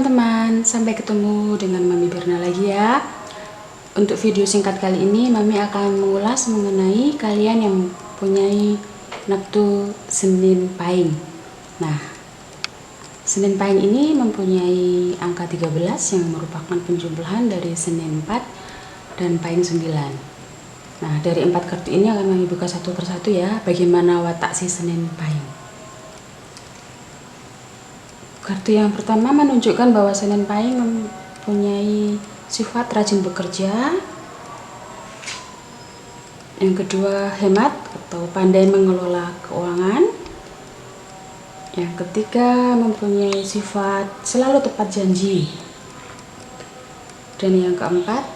teman-teman, sampai ketemu dengan Mami Berna lagi ya. Untuk video singkat kali ini, Mami akan mengulas mengenai kalian yang mempunyai neptu Senin Pahing. Nah, Senin Pahing ini mempunyai angka 13 yang merupakan penjumlahan dari Senin 4 dan Pahing 9. Nah, dari 4 kartu ini akan Mami buka satu persatu ya, bagaimana watak si Senin Pahing. Kartu yang pertama menunjukkan bahwa Senin Pahing mempunyai sifat rajin bekerja. Yang kedua, hemat atau pandai mengelola keuangan. Yang ketiga, mempunyai sifat selalu tepat janji. Dan yang keempat,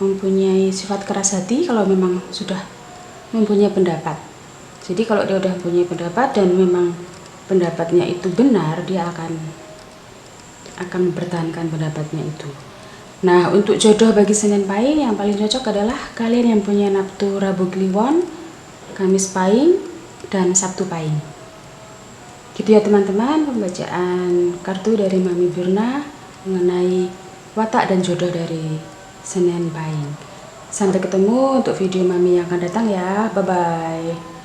mempunyai sifat keras hati kalau memang sudah mempunyai pendapat. Jadi kalau dia sudah mempunyai pendapat dan memang pendapatnya itu benar, dia akan mempertahankan pendapatnya itu. Nah, untuk jodoh bagi Senin Pahing yang paling cocok adalah kalian yang punya neptu Rabu Kliwon, Kamis Pahing, dan Sabtu Pahing. Gitu ya teman-teman, pembacaan kartu dari Mami Berna mengenai watak dan jodoh dari Senin Pahing. Sampai ketemu untuk video Mami yang akan datang ya. Bye-bye.